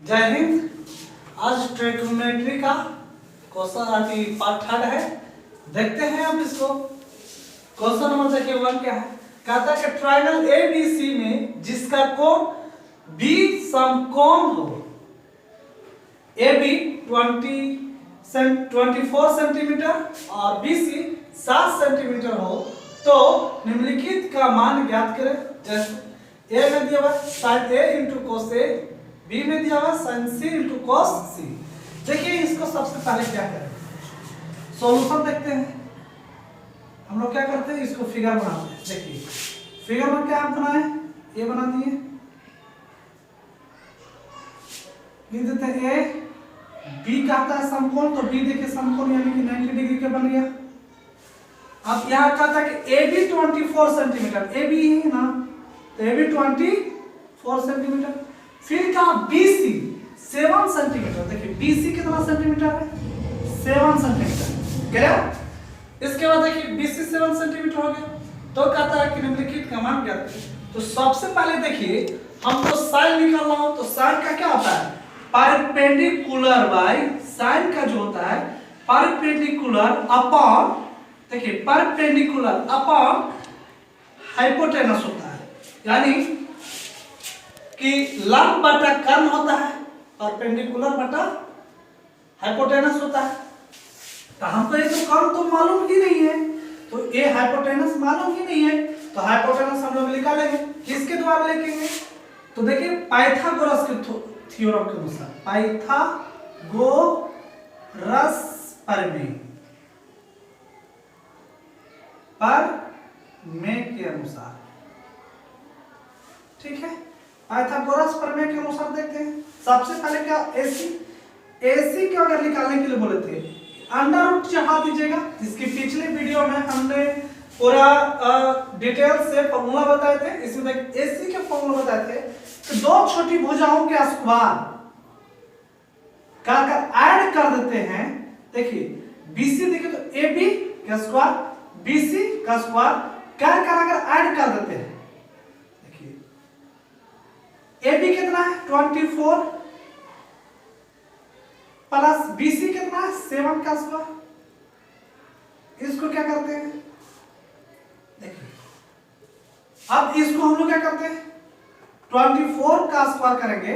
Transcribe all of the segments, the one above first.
जय हिंद। आज ट्रिग्नोमेट्री का क्वेश्चन पार्ट 3 है। देखते हैं अब इसको। क्वेश्चन नंबर देखिए 1 क्या है। कहता है कि ट्रायंगल एबीसी में जिसका कोण बी समकोण हो, AB 24 सेंटीमीटर और BC 7 सेंटीमीटर हो, तो निम्नलिखित का मान ज्ञात करें। जैसे A में दिया हुआ sin A into cos A, B में दिया हुआ sin C into cos C। देखिए इसको सबसे पहले क्या करें, सॉल्यूशन देखते हैं। हम लोग क्या करते हैं, इसको फिगर बनाते हैं। देखिए फिगर में क्या बनाए, ये बना दिए, लिख देते हैं A, B कहता है समकोण, तो B देखिए समकोण यानी कि 90 डिग्री का बन गया। अब यहाँ कहता है कि AB 24 सेंटीमीटर, AB है ना, तो AB 24 सेंटीमीटर। फिर कहा BC 7 सेंटीमीटर। देखिए BC कितना सेंटीमीटर है, 7 सेंटीमीटर। क्लियर। इसके बाद देखिए BC 7 सेंटीमीटर हो गया, तो कहता है कि निम्नलिखित का मान ज्ञात करें। तो सबसे पहले देखिए हमको साइन निकालना हो, तो साइन का क्या होता है, परपेंडिकुलर बाय, साइन का जो होता है परपेंडिकुलर अपॉन, देखिए परपेंडिकुलर अपॉन हाइपोटेनस होता है, यानी कि लंब बटा कर्ण होता है, परपेंडिकुलर बटा हाइपोटेनस होता है। तो हमको ये तो कर्ण तो मालूम ही नहीं है, तो ये हाइपोटेनस मालूम ही नहीं है, तो हाइपोटेनस हम लोग निकालेंगे। किसके द्वारा लिखेंगे, तो देखिए पाइथागोरस के थ्योरम के अनुसार, पाइथागोरस प्रमेय के अनुसार, ठीक है। पाइथागोरस प्रमेय के अनुसार देखते हैं। सबसे पहले क्या, AC के अगर निकालने के लिए बोले थे अंडर रूट चढ़ा दीजिएगा। इसके पिछले वीडियो में हमने पूरा डिटेल से फॉर्मूला बताए थे। इसमें देखिए AC के फॉर्मूला बताए थे कि दो छोटी भुजाओं के स्क्वायर का ऐड कर देते हैं। देखिए BC देखिए तो AB का स्क्वायर BC का स्क्वायर कर अगर ऐड कर देते हैं, AB कितना है 24 प्लस BC कितना है 7 का स्क्वायर। इसको क्या करते हैं, देखिए अब इसको हम लोग क्या करते हैं, 24 का स्क्वायर करेंगे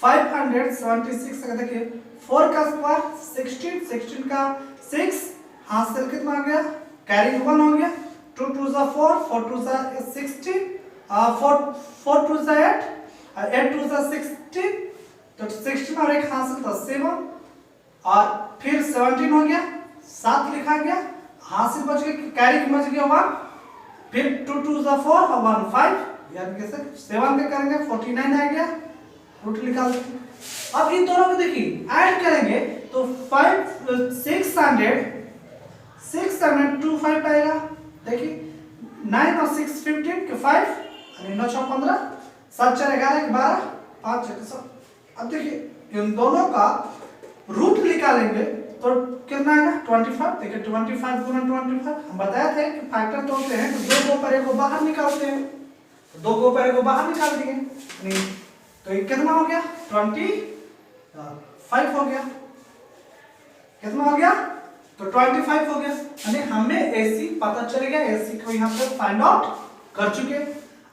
576। देखिए 4 का स्क्वायर 16 का 6, हासिल कितना आ गया, कैरी 1 हो गया, 2 2 4, 4 2 16, 4 2 8, 8 2 16, तो 16 और 1 हासिल था 7, और फिर 17 हो गया, 7 लिखा गया, हासिल बच गया, कैरी बच गया 1, फिर 2 2 4 और 1 5, यानी कैसे 7 के करेंगे 49 आ गया, रूट निकाल देंगे। अब इन दोनों में देखिए ऐड करेंगे तो 625 आएगा। देखिए 9 और 6 15 के 5, यानी 9 6 15, 7 4 11 12, 5 6 7। अब देखिए इन दोनों का रूट निकालेंगे तो कितना आएगा 25। देखिए 25 गुना 25, हम बताए थे कि फैक्टर तोड़ते हैं तो दो को परे को बाहर निकालते हैं, तो दो को परे को बाहर निकाल दिए, नहीं तो ये कितना हो गया 25 हो गया। कितना हो गया, तो 25 हो गया, यानी हमें AC पता चल गया। AC को यहाँ पे फाइंड आउट कर चुके।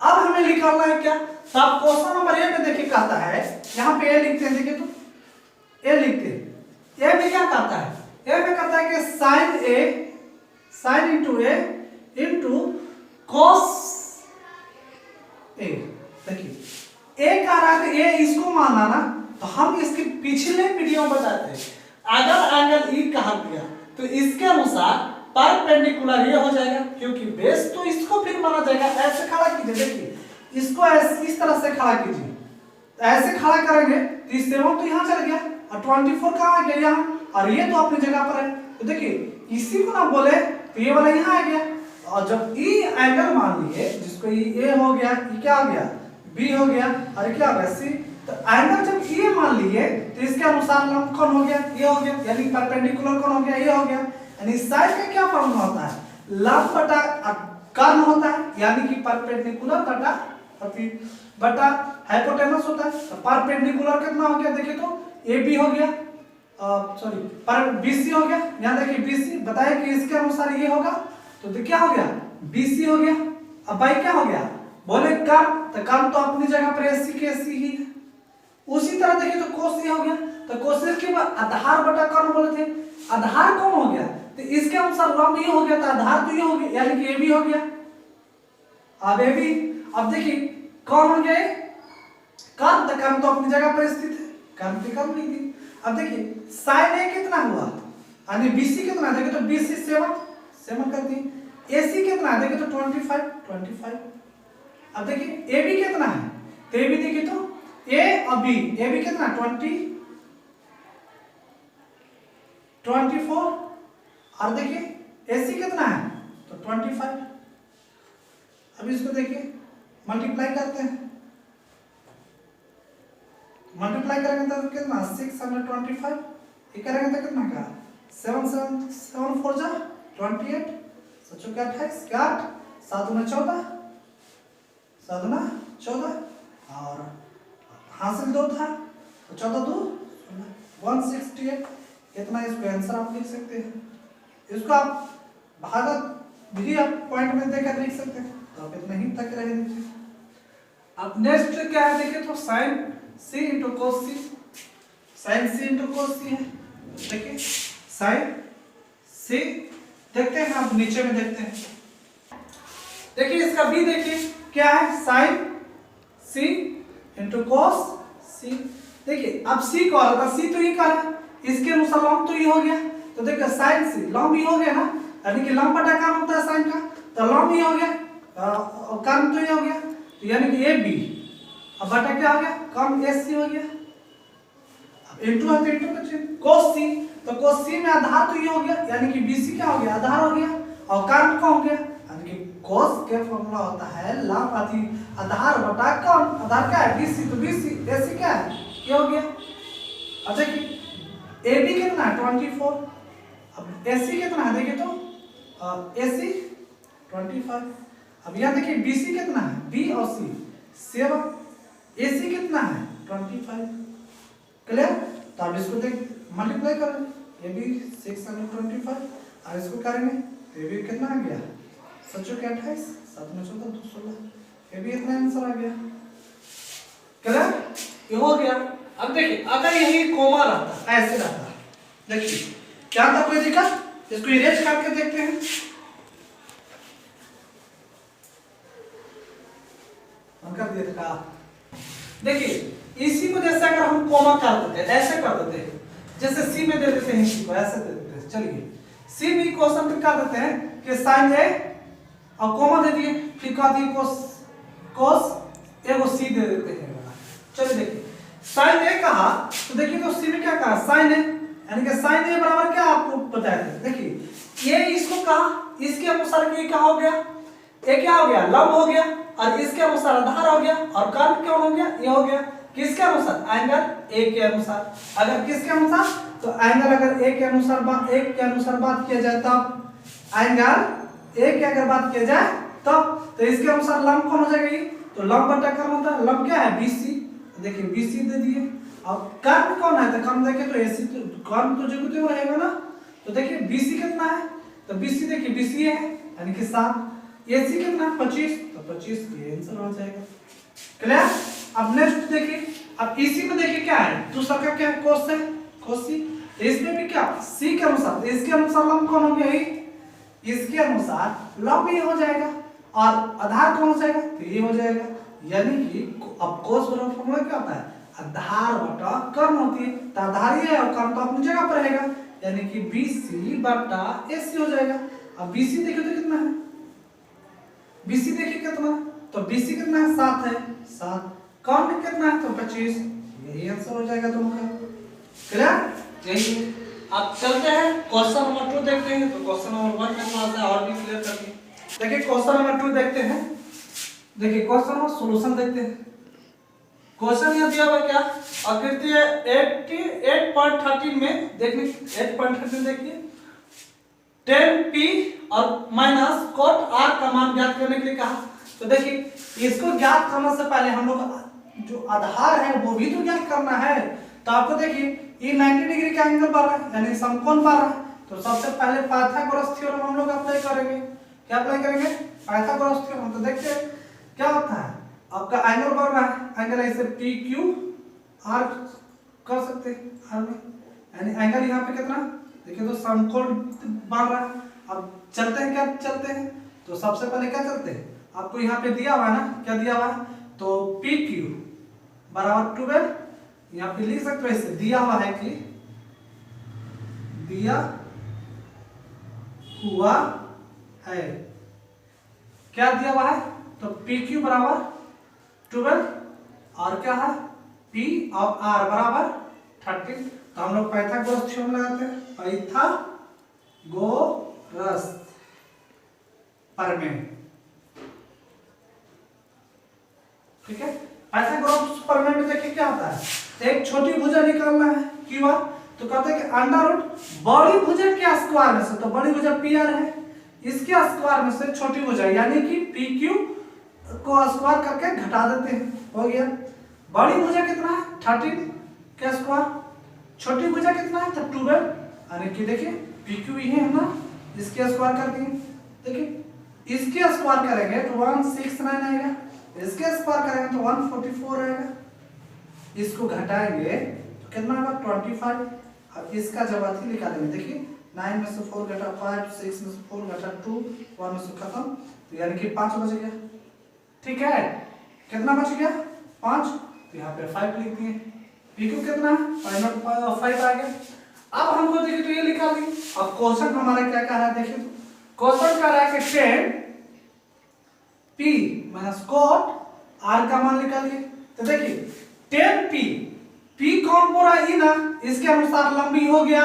अब हमें निकालना है क्या, तो आप क्वेश्चन नंबर A में देखिए कहता है, यहाँ पे A लिखते हैं, देखिए तो A लिखते हैं। A में क्या कहता है, A में कहता है कि sin into A into cos A। देखिए A कह रहा है कि A इसको मानना ना, तो हम इसके पिछले वीडियो में बताते हैं अगर एंगल E कहा गया तो इसके अनुसार परपेंडिकुलर ये हो जाएगा, क्योंकि बेस तो इसको फिर माना जाएगा। ऐसे खड़ा कीजिए, देखिए इसको ऐसे इस तरह से खड़ा कीजिए, ऐसे खड़ा करेंगे तो 7 तो यहाँ चल गया और 24 कहाँ आ गया यहाँ, और ये तो अपनी जगह पर है। तो देखिए इसी को ना बोले तो ये वाला यहाँ आ गया, और जब E एंगल मान लिए, जिसको A हो गया, E क्या हो गया B हो गया, और क्या हो गया C, तो एंगल जब E मान लिए तो इसके अनुसार लंब कौन हो गया, ये हो गया, यानी परपेंडिकुलर कौन हो गया, ये हो गया। यानी साइन का क्या फॉर्मूला होता है, लंब बटा कर्ण होता है, यानी कि परपेंडिकुलर बटा अभी बटा हाइपोटेनस होता है तो परपेंडिकुलर कितना हो गया देखिए तो ए बी हो गया, सॉरी पर बीसी हो गया। यहाँ देखिए बीसी बताया कि इसके अनुसार ये होगा तो क्या हो गया बीसी हो गया। अब भाई क्या हो गया बोले कर्म, तो कर्म तो अपनी जगह पर एसी के एसी ही है। उसी तरह देखिए तो कोस ये हो गया, तो कोसेक के बाद आधार बटा कर्म बोले थे, आधार कौन हो गया तो इसके अनुसार लंब ये हो गया तो आधार तो ये हो गया यानी कि ए बी हो गया। अब ए बी, अब देखिए कौन हो गया कर्म, तो कर्म तो अपनी जगह पर स्थित है, कर्म की कर्म नहीं थी। अब देखिए साइन ए कितना हुआ यानी बीसी कितना देखिए तो बीसी 7 कर दी, एसी कितना है देखिए तो 25। अब देखिए ए बी कितना है तो ए बी देखिए तो ए और बी, ए बी कितना 24 और देखिए एसी कितना है तो 25। अब इसको देखिए मल्टीप्लाई करते हैं, मल्टीप्लाई करेंगे तो कितना 625, ये करेंगे तो कितना का 7 4 जा 28, 7 के 28 के 8 7 में 14, 7 में 14 और हासिल 2 था तो 14 2 168। इतना इसको आंसर आप लिख सकते हैं। इसको आप भागत भी आप पॉइंट में देकर लिख सकते हैं तो आप इतना ही तक रहेंगे। अब नेक्स्ट क्या है देखिए तो साइन सी इंटू कोस सी, साइन सी इंटू कोस सी है। देखिए साइन सी देखते हैं, आप नीचे में देखते हैं। देखिए इसका बी देखिए क्या है साइन सी इंटू कोस सी। देखिए अब सी कॉल होगा, सी तो ये का है, इसके अनुसार लंब तो ये हो गया तो देखिए साइन सी लंब ये हो गया ना, यानी कि लंब बटा काम होता है साइन का, तो लंब ये हो गया और कर्म तो ये हो गया तो यानी कि ए बी, अब बटा क्या हो गया कम एस सी हो गया। अब इनटू है तो इनटू बचे कोस सी, तो कोस सी में आधार तो ये हो गया यानी कि बीसी क्या हो गया आधार हो गया और कर्म कौन हो गया यानी कि कोस के फॉर्मूला होता है लंब अति आधार बटा कौन, आधार क्या है बीसी, तो बीसी एसी क्या है ये हो गया। अब देखिए ए बी कितना है 24, अब एसी कितना है देखिए तो एसी 25। अब यहाँ देखिए बीसी कितना है बी और सी 7, एसी कितना है 25। क्लियर, तो अब इसको देख मल्टीप्लाई करेंगे, ए बी 625 और इसको करेंगे तो ए बी कितना आ गया 7 के 28 7 में 14 216, ए बी इतना आंसर आ गया। क्लियर, ये हो गया। अब देखिए अगर यही कोमा रहता ऐसे रहता, देखिए क्या था कोई दिक्कत, इसको इरेज करके देखते हैं। कर दिया था, देखिए इसी को जैसे अगर हम कोमा कर देते ऐसे कर देते हैं, जैसे सी में दे देते हैं इसी को ऐसे दे देते हैं। चलिए सी में क्वेश्चन कर देते हैं कि साइन ए और कोमा दे दिए, फिर कह दिए कोस ए को सी दे देते हैं। चलिए देखिए साइन ए कहा तो देखिए तो सी में क्या कहा साइन ए, यानी कि साइन ए बराबर क्या आपको बताया था, देखिए ये इसको कहा इसके अनुसार ये क्या हो गया ए क्या हो गया लंब हो गया और इसके अनुसार आधार हो गया और कर्म क्या हो गया ये हो गया किसके अनुसार एंगल ए के अनुसार। अगर किसके अनुसार तो एंगल अगर ए के अनुसार बात किया जाए तब एंगल ए की अगर बात किया जाए तब तो इसके अनुसार लंब कौन हो जाएगा ये, तो लंब बटा कर्म होता है, लंब क्या है बीसी, देखिए बीसी दे दिए। अब कर्म कौन है तो कर्म देखिए तो एसी तो कर्म तो जो कुछ रहेगा ना, तो देखिए बीसी कितना है तो बीसी देखिए बीसी है यानी कि 7, एसी कितना 25 तो 25 ये आंसर हो जाएगा। क्लियर, अब नेक्स्ट देखिए, अब इसी में देखिए क्या है दूसरा का क्या कोस है कोसी, तो इसमें भी क्या सी के अनुसार, तो इसके अनुसार लंब कौन हो गया ये, इसके अनुसार लंब ये हो जाएगा और आधार कौन हो जाएगा तो ये हो जाएगा, यानी कि अब कोस बराबर फॉर्मूला क्या होता है आधार बटा कर्म होती है, तो आधार ये है और कर्म तो अपनी जगह पर रहेगा यानी कि BC बटा AC हो जाएगा। अब BC देखिए तो कितना है, BC देखिए कितना, तो BC कितना है 7 है 7, कर्म कितना है तो 25, यही आंसर हो जाएगा दोनों का। क्लियर, यही। अब चलते हैं क्वेश्चन नंबर 2 देखते हैं, तो क्वेश्चन नंबर 1 में थोड़ा सा और भी क्लियर करके देखिए क्वेश्चन नंबर 2 देखते हैं। देखिए क्वेश्चन का सॉल्यूशन देखते हैं। क्वेश्चन यह दिया हुआ क्या आकृति 8.13 में देखिए 8.13 देखिए 10p और माइनस cot r का मान ज्ञात करने के लिए कहा, तो देखिए इसको ज्ञात करने से पहले हम लोग जो आधार है वो भी तो ज्ञात करना है। तो आपको देखिए ये 90 डिग्री का एंगल बन रहा है यानी समकोण बन रहा है। तो सबसे पहले पाइथागोरस थ्योरम हम लोग अप्लाई करेंगे। क्या अप्लाई करेंगे? Pythagoras theorem. तो देखते हैं क्या होता है। आपका एंगल बन रहा है, एंगल ऐसे पी क्यू आर कर सकते हैं आर में, यानी एंगल यहाँ पे कितना देखिए तो समकोण बन रहा है। अब चलते हैं, क्या चलते हैं? तो सबसे पहले क्या चलते हैं, आपको यहाँ पे दिया हुआ है ना, क्या दिया हुआ है? तो पी क्यू बराबर 12, यहाँ पे लिख सकते हो ऐसे, दिया हुआ है कि दिया हुआ है, क्या दिया हुआ है? तो पी क्यू बराबर 12 और क्या है पी और आर बराबर 13। तो हम लोग पाइथागोरस थ्योरम लगाते हैं, पाइथागोरस प्रमेय। ठीक है, पाइथागोरस प्रमेय में देखिए क्या होता है, एक छोटी भुजा निकालना है क्यू आर। तो कहते हैं कि अंडर रूट बड़ी भुजा के स्क्वायर में से, तो बड़ी भुजा पी आर है, इसके स्क्वायर में से छोटी भुजा यानी कि पी क्यू को स्क्वायर करके घटा देते हैं, हो गया। बड़ी भुजा कितना है 13 का स्क्वायर, छोटी भुजा कितना है तो 12, यानी कि देखिए पी क्यू ये है ना, इसके स्क्वायर कर दिए। देखिए इसके स्क्वायर करेंगे तो 169 आएगा, इसके स्क्वायर करेंगे तो 144 आएगा, इसको घटाएंगे तो कितना आएगा 25। अब इसका जब अथी निकालेंगे, देखिए 9 में से 4 घटा 5, 6 में से 4 घटा 2, 1 में से खत्म, तो यानी कि 5 बच गया। ठीक है, कितना बच गया 5, तो यहाँ पे 5 लिख दिए। पी क्यू कितना है 5 आ गया। अब हमको देखिए तो ये लिखा दी। अब क्वेश्चन हमारा क्या कह रहा है, देखिए तो क्वेश्चन कह रहा है कि 10 पी माइनस कोट आर का मान निकालिए। तो देखिए 10 पी कौन बोला ई ना, इसके अनुसार लंबी हो गया,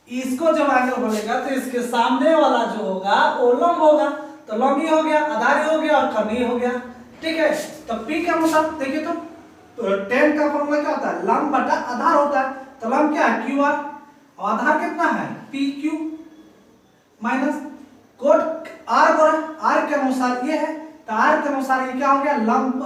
इसको जब एंगल बोलेगा तो इसके सामने वाला जो होगा वो लंब होगा, तो लंबी हो गया, आधारी हो गया और कर्णीय हो गया। ठीक है, तो पी के अनुसार देखिए तो 10 का फॉर्मूला क्या होता है, लंब बटा आधार होता है। तो लंब क्या है क्यू आर, और आधार कितना है P Q minus quote R बोला, आर के अनुसार ये है, तो आर के अनुसार ये क्या हो गया, लंब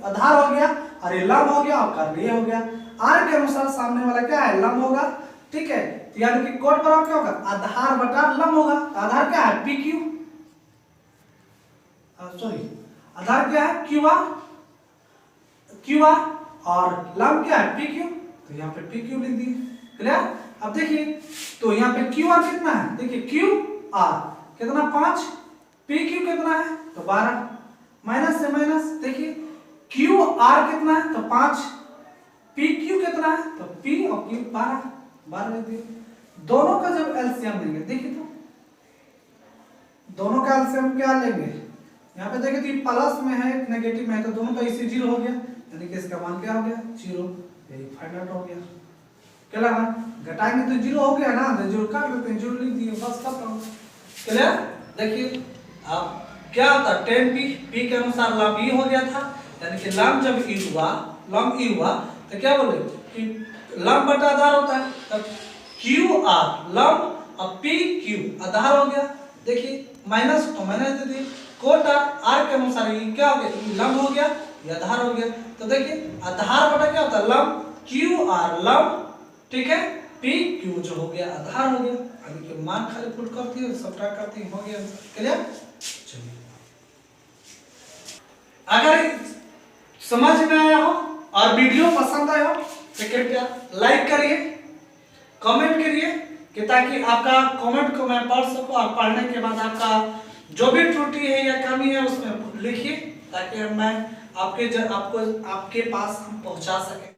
आधार हो गया और ये लंब हो गया और कर्णीय हो गया। आर के अनुसार सामने वाला क्या है लंब होगा। ठीक है, तो यानी कि कोट बराबर क्या होगा, आधार बटा लंब होगा। आधार क्या है पी क्यू, सॉरी आधार क्या है क्यू आर और लंब क्या है पी क्यू, तो यहाँ पे पी क्यू लिख दिए। क्लियर? अब देखिए तो यहाँ पे क्यू आर कितना है, देखिए क्यू आर कितना 5, पी क्यू कितना है तो 12, माइनस से माइनस देखिए क्यू आर कितना है तो 5, पी क्यू कितना है तो पी और क्यू 12 लिख दिए। दोनों का जब एलसीएम लेंगे, देखिए तो दोनों का एलसीएम क्या लेंगे, यहाँ पे देखिए तो प्लस में है नेगेटिव में है, तो दोनों का इसी 0 हो गया, यानी कि इसका मान क्या हो गया 0, यही फाइंड आउट हो गया। क्या लगा, घटाएंगे तो 0 हो गया ना, तो 0 काट लेते हैं, 0 लिख दिए, बस खत्म। क्लियर? देखिए अब क्या होता 10 पी के अनुसार लंब ई हो गया था, यानी कि लंब जब ई हुआ, लंब ई हुआ तो क्या बोले कि लंब बटा आधार होता है, तब क्यू आर लंब और पी क्यू आधार हो गया। देखिए माइनस तो माइनस दे दिए, कोट आर के अनुसार ये क्या हो गया, लंब हो गया, ये आधार हो गया। तो देखिए आधार बटा क्या होता है लंब, क्यू आर लंब, ठीक है, पी क्यू जो हो गया आधार हो गया। आगे के मान खाली पुट करती है, सब्ट्रैक्ट करती है, हो गया। क्लियर? चलिए, अगर समझ में आया हो और वीडियो पसंद आया हो तो कृपया लाइक करिए, कमेंट करिए, कि ताकि आपका कमेंट को मैं पढ़ सकूं और पढ़ने के बाद आपका जो भी त्रुटि है या कमी है उसमें लिखिए, ताकि मैं आपके पास हम पहुंचा सके।